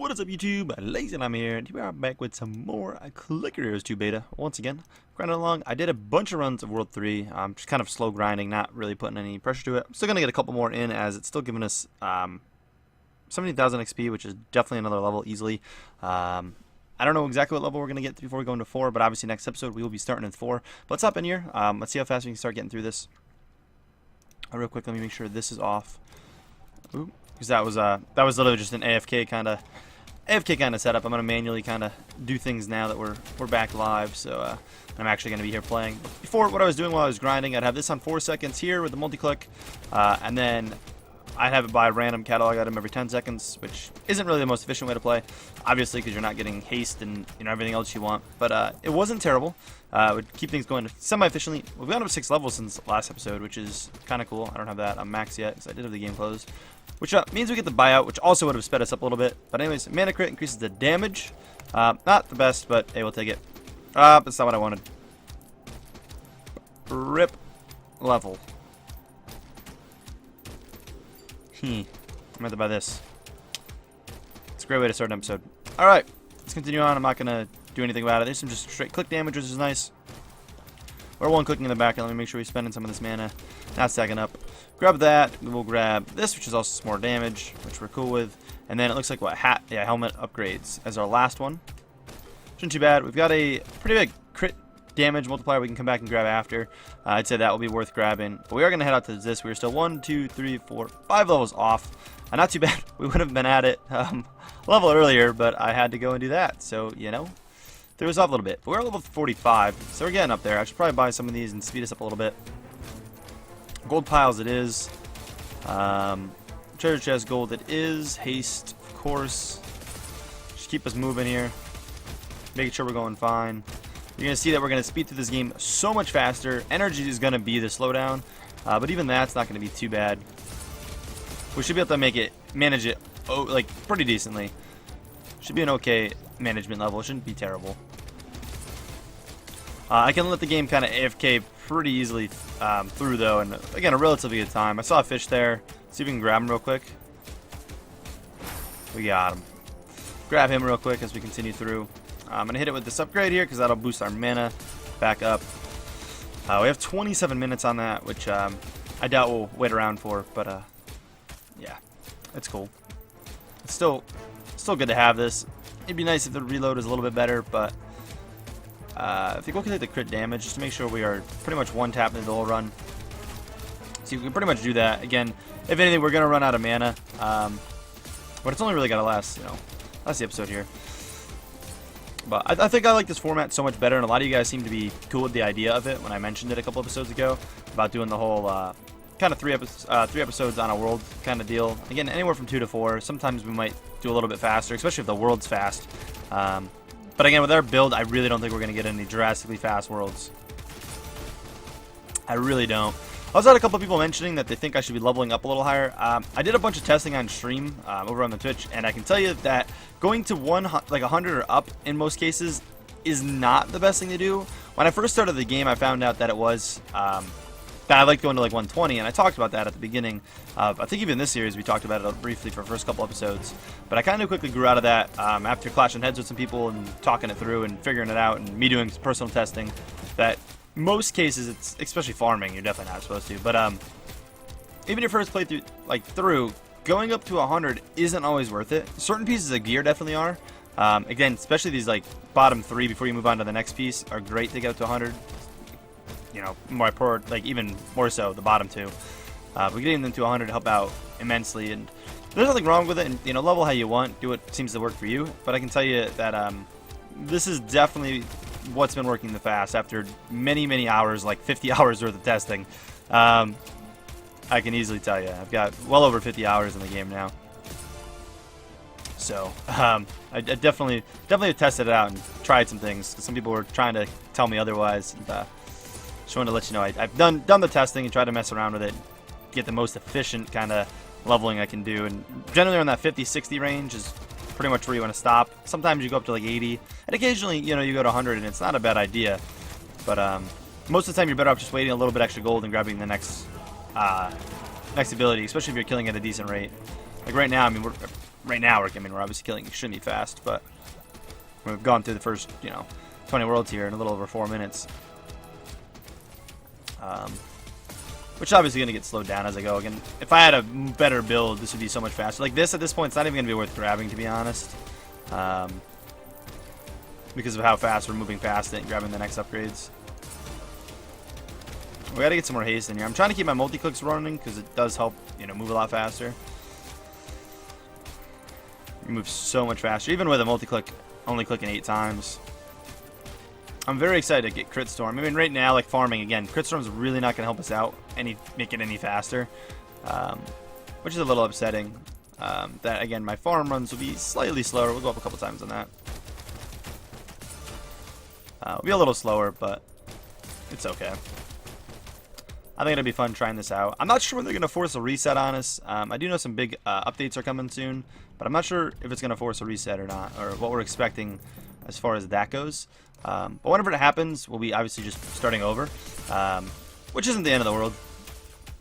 What is up, YouTube? LazeeLlama here, and we are back with some more Clicker Heroes 2 beta. Once again, grinding along. I did a bunch of runs of World 3, just kind of slow grinding, not really putting any pressure to it. I'm still going to get a couple more in, as it's still giving us 17,000 XP, which is definitely another level easily. I don't know exactly what level we're going to get before we go into 4, but obviously next episode we will be starting in 4. But let's hop in here. Let's see how fast we can start getting through this. Real quick, let me make sure this is off. Ooh. Because that was literally just an AFK kind of setup. I'm gonna manually kind of do things now that we're back live, so I'm actually gonna be here playing. Before, what I was doing while I was grinding, I'd have this on 4 seconds here with the multi-click, and then I'd have it buy a random catalog item every 10 seconds, which isn't really the most efficient way to play, obviously, because you're not getting haste and everything else you want. But it wasn't terrible. It would keep things going semi-efficiently. We've gone up 6 levels since last episode, which is kind of cool. I don't have that on max yet, because I did have the game closed. Which means we get the buyout, which also would have sped us up a little bit. But anyways, mana crit increases the damage. Not the best, but hey, we'll take it. That's not what I wanted. Rip level. I'm going to buy this. It's a great way to start an episode. Alright, let's continue on. I'm not going to do anything about it. There's some just straight click damage, which is nice. We're one clicking in the back, and let me make sure we're spending some of this mana. Not stacking up. Grab that. We'll grab this, which is also some more damage, which we're cool with. And then it looks like what helmet upgrades as our last one. Shouldn't too bad. We've got a pretty big crit damage multiplier we can come back and grab after. I'd say that will be worth grabbing. But we are going to head out to this. We're still 1, 2, 3, 4, 5 levels off. Not too bad. We would have been at it level earlier, but I had to go and do that. So, threw us off a little bit. But we're at level 45, so we're getting up there. I should probably buy some of these and speed us up a little bit. Gold piles it is. Treasure chest gold it is. Haste, of course. Just keep us moving here. Making sure we're going fine. You're going to see that we're going to speed through this game so much faster. Energy is going to be the slowdown. But even that's not going to be too bad. We should be able to manage it pretty decently. Should be an okay management level. It shouldn't be terrible. I can let the game kind of AFK pretty easily through, though, and again, a relatively good time. I saw a fish there. See if we can grab him real quick. We got him. Grab him real quick as we continue through. I'm going to hit it with this upgrade here because that'll boost our mana back up. We have 27 minutes on that, which I doubt we'll wait around for, but yeah, it's cool. It's still good to have this. It'd be nice if the reload is a little bit better, but I think we'll take the crit damage just to make sure we are pretty much one-tapping the whole run. So you can pretty much do that. Again, if anything, we're going to run out of mana. But it's only really got to last, last the episode here. But I think I like this format so much better, and a lot of you guys seem to be cool with the idea of it when I mentioned it a couple episodes ago about doing the whole kind of three episodes on a world kind of deal. Again, anywhere from 2 to 4. Sometimes we might do a little bit faster, especially if the world's fast. But again, with our build, I really don't think we're going to get any drastically fast worlds. I really don't. I also had a couple of people mentioning that they think I should be leveling up a little higher. I did a bunch of testing on stream over on the Twitch, and I can tell you that going to 100 or up in most cases is not the best thing to do. When I first started the game, I found out that it was that I liked going to 120, and I talked about that at the beginning. I think even this series we talked about it briefly for the first couple episodes. But I kind of quickly grew out of that after clashing heads with some people and talking it through and figuring it out, and me doing some personal testing. That most cases, it's especially farming, you're definitely not supposed to. But even your first playthrough, through going up to 100 isn't always worth it. Certain pieces of gear definitely are. Again, especially these bottom 3 before you move on to the next piece are great to get up to 100. Even more so the bottom 2. But getting them to 100 to help out immensely, and there's nothing wrong with it. And level how you want, do what seems to work for you. But I can tell you that this is definitely what's been working the fast after many hours, 50 hours worth of testing. I can easily tell you, I've got well over 50 hours in the game now. So I definitely tested it out and tried some things. Some people were trying to tell me otherwise. And, just wanted to let you know I've done the testing and tried to mess around with it, get the most efficient kind of leveling I can do, and generally around that 50-60 range is pretty much where you want to stop. Sometimes you go up to 80, and occasionally you go to 100, and it's not a bad idea. But most of the time you're better off just waiting a little bit extra gold and grabbing the next ability, especially if you're killing at a decent rate. Like right now, I mean we're right now we're obviously killing extremely fast, but we've gone through the first 20 worlds here in a little over 4 minutes. Which is obviously going to get slowed down as I go. Again, if I had a better build, this would be so much faster. Like this, at this point, it's not even going to be worth grabbing, to be honest. Because of how fast we're moving past it and grabbing the next upgrades. We got to get some more haste in here. I'm trying to keep my multi-clicks running because it does help, move a lot faster. You move so much faster, even with a multi-click only clicking 8 times. I'm very excited to get Crit Storm. I mean, right now, like farming, again, Crit Storm's really not going to help us out, make it any faster, which is a little upsetting. That, again, my farm runs will be slightly slower. We'll go up a couple times on that. It'll be a little slower, but it's okay. I think it'll be fun trying this out. I'm not sure when they're going to force a reset on us. I do know some big updates are coming soon, but I'm not sure if it's going to force a reset or not, or what we're expecting as far as that goes. But whenever it happens, we'll be obviously just starting over, which isn't the end of the world.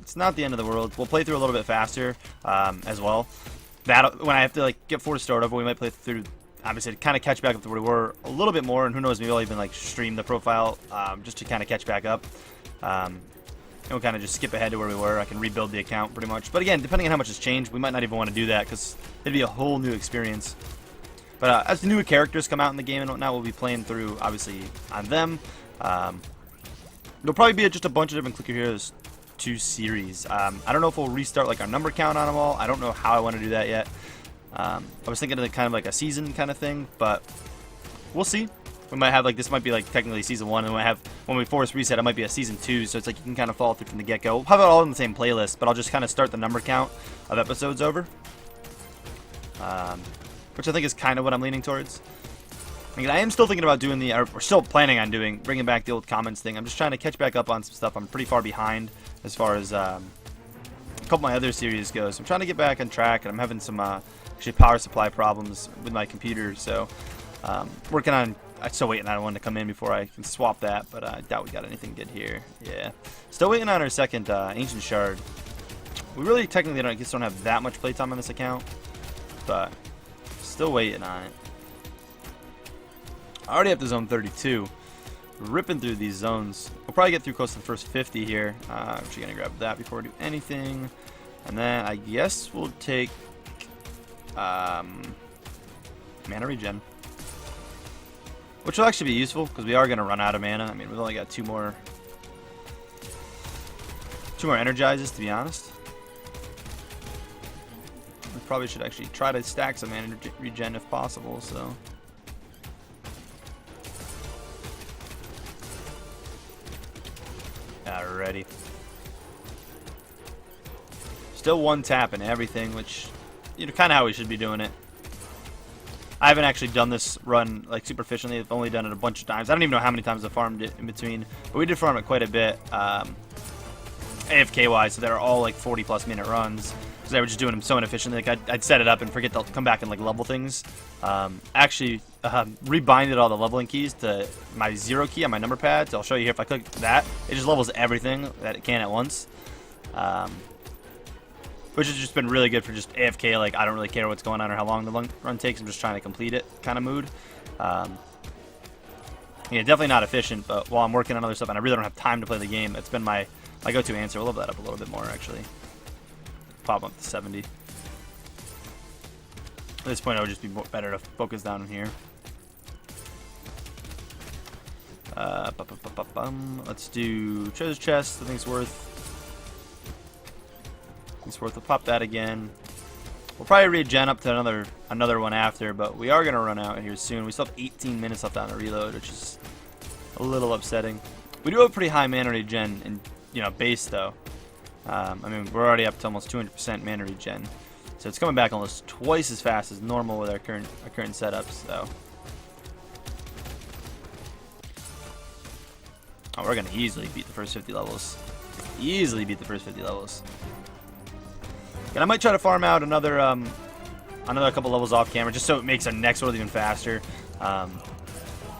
It's not the end of the world. We'll play through a little bit faster as well. When I have to get forced to start over, we might play through, obviously, to kind of catch back up to where we were a little bit more, and who knows, maybe I'll even stream the profile just to kind of catch back up. And we'll kind of just skip ahead to where we were. I can rebuild the account pretty much. But again, depending on how much has changed, we might not even want to do that because it'd be a whole new experience. But as the new characters come out in the game and whatnot, we'll be playing through, obviously, on them. There'll probably be just a bunch of different Clicker Heroes 2 series. I don't know if we'll restart our number count on them all. I don't know how I want to do that yet. I was thinking of kind of a season kind of thing, but we'll see. We might have this might be technically season 1, and when we force reset, it might be a season 2. So it's you can kind of follow through from the get-go. We'll have it all in the same playlist, but I'll just kind of start the number count of episodes over. Which I think is kind of what I'm leaning towards. I am still thinking about doing we're still planning on bringing back the old comments thing. I'm just trying to catch back up on some stuff. I'm pretty far behind as far as a couple of my other series goes. So I'm trying to get back on track, and I'm having some actually power supply problems with my computer. So working on. I'm still waiting on one to come in before I can swap that, but I doubt we got anything good here. Yeah, still waiting on our second Ancient Shard. We really technically don't have that much playtime on this account, but still waiting on it. I already have to zone 32. Ripping through these zones. We'll probably get through close to the first 50 here. I'm actually going to grab that before we do anything. And then I guess we'll take mana regen. Which will actually be useful because we are going to run out of mana. I mean, we've only got two more energizes, to be honest. We probably should actually try to stack some mana regen if possible, so. Alrighty. Still one tap and everything, which, kind of how we should be doing it. I haven't actually done this run super efficiently. I've only done it a bunch of times. I don't even know how many times I farmed it in between, but we did farm it quite a bit, AFK wise. So they're all 40+ minute runs because I was just doing them so inefficiently. I'd set it up and forget to come back and level things. Actually, rebinded all the leveling keys to my 0 key on my number pad. So I'll show you here. If I click that, it just levels everything that it can at once. Which has just been really good for just AFK, I don't really care what's going on or how long the run takes. I'm just trying to complete it kind of mood. Yeah, definitely not efficient, but while I'm working on other stuff and I really don't have time to play the game, it's been my go-to answer. We'll level that up a little bit more, actually. Pop up to 70. At this point, it would just be better to focus down in here. Let's do treasure chest. I think it's worth. We'll pop that again. We'll probably regen up to another one after, but we are going to run out here soon. We still have 18 minutes left on the reload, which is a little upsetting. We do have pretty high mana regen in base though. I mean, we're already up to almost 200% mana regen, so it's coming back almost twice as fast as normal with our current setups. So, we're going to easily beat the first 50 levels. Easily beat the first 50 levels. And I might try to farm out another couple levels off camera, just so it makes our next world even faster.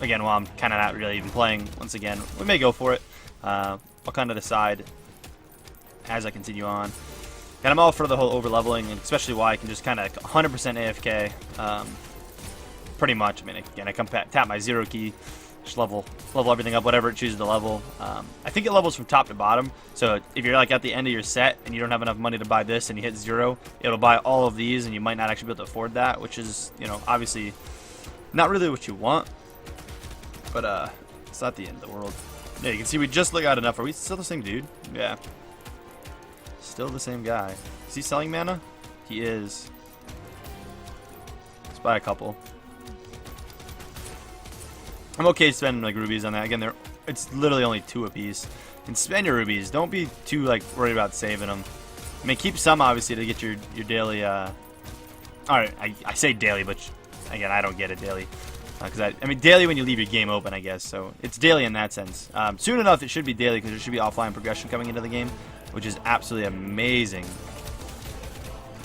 Again, while I'm kind of not really even playing, once again, we may go for it. I'll kind of decide as I continue on. And I'm all for the whole over-leveling, and especially why I can just kind of 100% AFK, pretty much. I mean, again, I come tap my 0 key, just level everything up, whatever it chooses to level. I think it levels from top to bottom, so if you're like at the end of your set and you don't have enough money to buy this and you hit 0, it'll buy all of these, and you might not actually be able to afford that, which is, you know, obviously not really what you want, but it's not the end of the world. Yeah, you can see we just got enough. Are we still the same dude? Yeah. Still the same guy. Is he selling mana? He is. Let's buy a couple. I'm okay spending like rubies on that. Again, it's literally only 2 apiece. And spend your rubies. Don't be too like worried about saving them. I mean, keep some obviously to get your daily. Alright, I say daily, but again, I don't get it daily. Because I mean, daily when you leave your game open, I guess. So it's daily in that sense. Soon enough, it should be daily because there should be offline progression coming into the game, which is absolutely amazing.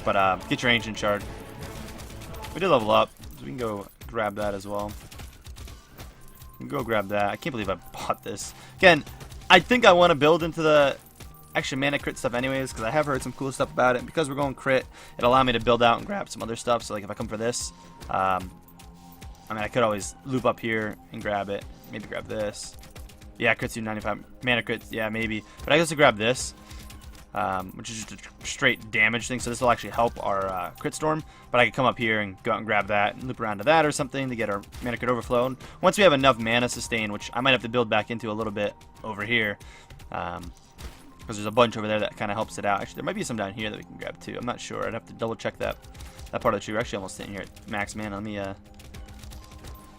But get your ancient shard. We did level up, so we can go grab that as well. We can go grab that. I can't believe I bought this. Again, I think I want to build into the extra mana crit stuff anyways, because I have heard some cool stuff about it. And because we're going crit, it'll allow me to build out and grab some other stuff. So like if I come for this, I mean, I could always loop up here and grab it. Maybe grab this. Yeah, crits do 95 mana crits. Yeah, maybe. But I guess to grab this, which is just a straight damage thing. So this will actually help our crit storm. But I could come up here and go out and grab that and loop around to that or something to get our mana crit overflow. And once we have enough mana sustain, which I might have to build back into a little bit over here, because there's a bunch over there that kind of helps it out. Actually, there might be some down here that we can grab too. I'm not sure. I'd have to double check that part of the tree. We're actually almost sitting here at max mana. Let me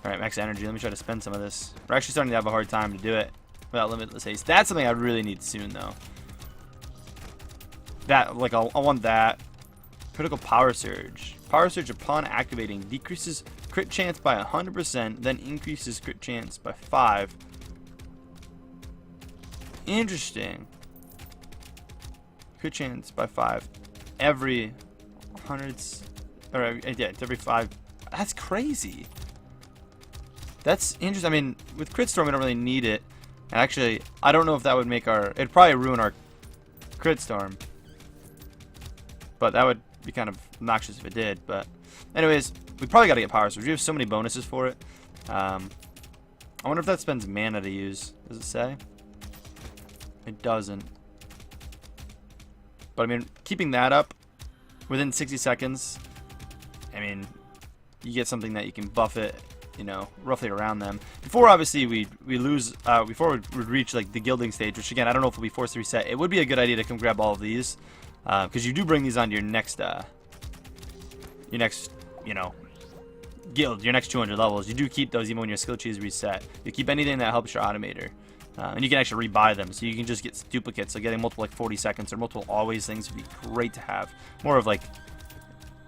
Alright, max energy. Let me try to spend some of this. We're actually starting to have a hard time to do it without limitless haste. That's something I really need soon, though. That, like, I want that. Critical power surge. Power surge upon activating decreases crit chance by 100%, then increases crit chance by 5. Interesting. Crit chance by 5. Every 100. Or, yeah, it's every 5. That's crazy. That's interesting. I mean, with Crit Storm, we don't really need it. And actually, I don't know if that would make our... It'd probably ruin our Crit Storm. But that would be kind of obnoxious if it did. But anyways, we probably got to get Power Surge. We have so many bonuses for it. I wonder if that spends mana to use. Does it say? It doesn't. But I mean, keeping that up within 60 seconds, I mean, you get something that you can buff it, you know, roughly around them. Before, obviously, we lose, before we reach, like, the gilding stage, which, again, I don't know if we'll be forced to reset. It would be a good idea to come grab all of these, because you do bring these on to your next, you know, guild, your next 200 levels. You do keep those even when your skill tree is reset. You keep anything that helps your automator. And you can actually rebuy them, so you can just get duplicates. So getting multiple, like, 40 seconds or multiple always things would be great to have. More of, like,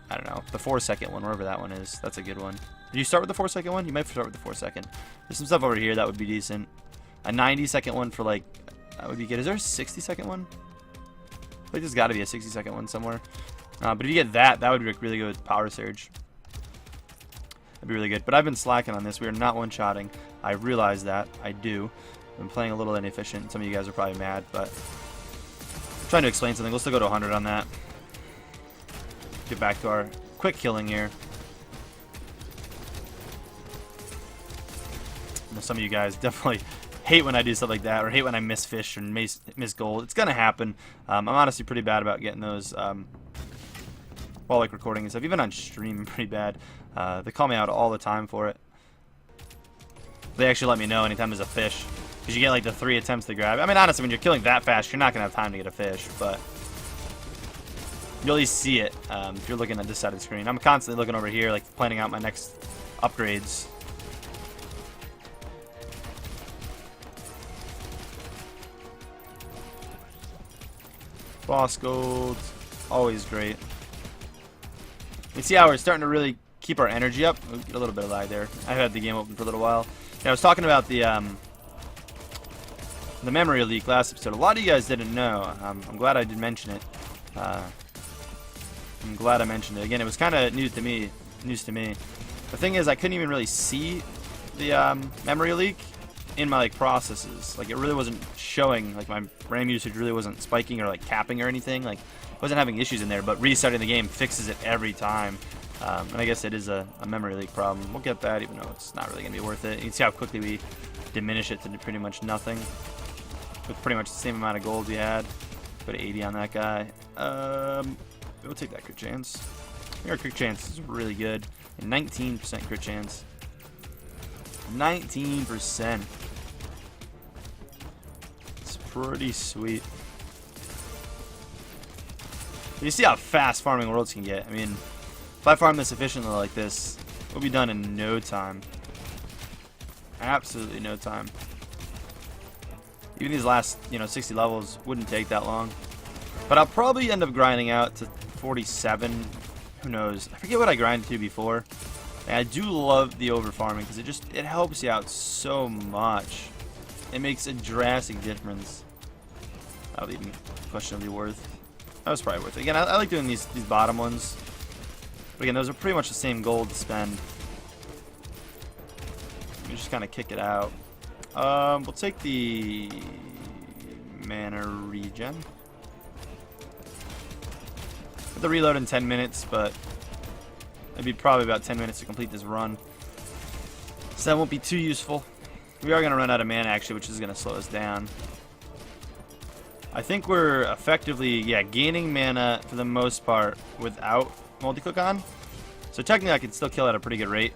I don't know, the 4-second one, wherever that one is. That's a good one. Did you start with the 4-second one? You might start with the 4-second. There's some stuff over here that would be decent. A 90-second one for, like, that would be good. Is there a 60-second one? I think there's got to be a 60-second one somewhere. But if you get that, that would be really good with Power Surge. That'd be really good. But I've been slacking on this. We are not one-shotting. I realize that. I do. I've been playing a little inefficient. Some of you guys are probably mad, but I'm trying to explain something. Let's still go to 100 on that. Get back to our quick killing here. I know some of you guys definitely hate when I do stuff like that, or hate when I miss fish and miss gold. It's gonna happen. I'm honestly pretty bad about getting those while like recording and stuff. Even on stream, I'm pretty bad. They call me out all the time for it. They actually let me know anytime there's a fish, because you get like the 3 attempts to grab it. I mean, honestly, when you're killing that fast, you're not gonna have time to get a fish, but you'll at least see it if you're looking at this side of the screen. I'm constantly looking over here, like planning out my next upgrades. Boss gold, always great. You see how we're starting to really keep our energy up? We'll get a little bit of lag there. I've had the game open for a little while. Yeah, I was talking about the memory leak last episode. A lot of you guys didn't know. I'm glad I did mention it. I'm glad I mentioned it. Again, it was kind of news to me. The thing is, I couldn't even really see the memory leak in my like processes. Like it really wasn't showing, like my RAM usage really wasn't spiking or like capping or anything. Like I wasn't having issues in there, but restarting the game fixes it every time. And I guess it is a memory leak problem. We'll get that, even though it's not really gonna be worth it. You can see how quickly we diminish it to pretty much nothing with pretty much the same amount of gold we had. Put 80 on that guy. We'll take that crit chance. I think our crit chance is really good. 19% crit chance. 19%. It's pretty sweet. You see how fast farming worlds can get. I mean, if I farm this efficiently like this, we'll be done in no time. Absolutely no time. Even these last, 60 levels wouldn't take that long. But I'll probably end up grinding out to 47. Who knows? I forget what I grinded to before. And I do love the over farming because it helps you out so much. It makes a drastic difference. That'll even questionably worth. That was probably worth it. Again, I like doing these bottom ones. But again, those are pretty much the same gold to spend. You just kind of kick it out. We'll take the mana regen. Put the reload in 10 minutes, but it'd be probably about 10 minutes to complete this run. So that won't be too useful. We are going to run out of mana, actually, which is going to slow us down. I think we're effectively, gaining mana for the most part without multi-click on. So technically I can still kill at a pretty good rate,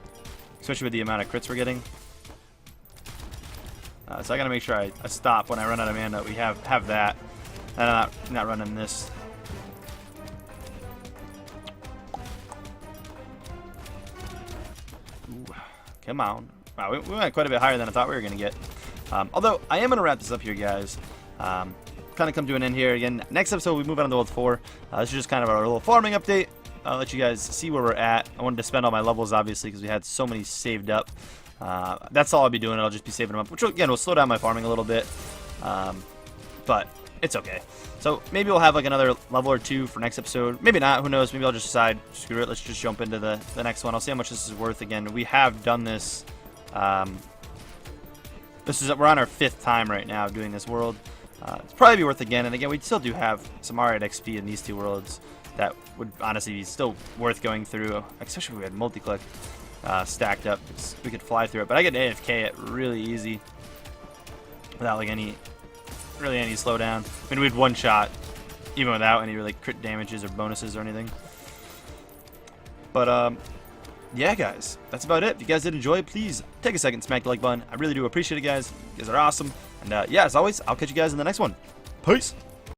especially with the amount of crits we're getting. So I gotta make sure I stop when I run out of mana. We have that, and I'm not running this. Ooh, come on! Wow, we went quite a bit higher than I thought we were gonna get. Although I am gonna wrap this up here, guys. Kind of come to an end here. Again, next episode we move on to World 4. This is just kind of our little farming update. I'll let you guys see where we're at. I wanted to spend all my levels, obviously, because we had so many saved up. That's all I'll be doing. I'll just be saving them up, which again will slow down my farming a little bit, but it's okay. So maybe we'll have like another level or two for next episode. Maybe not. Who knows? Maybe I'll just decide, screw it, let's just jump into the next one. I'll see how much this is worth. Again, we have done this. We're on our 5th time right now doing this world. It's probably be worth again. And again, we still do have some alright XP in these 2 worlds that would honestly be still worth going through, especially if we had multi-click stacked up. We could fly through it, but I get AFK it really easy without like any slowdown. I mean, we'd one shot even without any really crit damages or bonuses or anything. But yeah, guys, that's about it. If you guys did enjoy, please take a second, smack the like button. I really do appreciate it, guys. You guys are awesome. And yeah, as always, I'll catch you guys in the next one. Peace.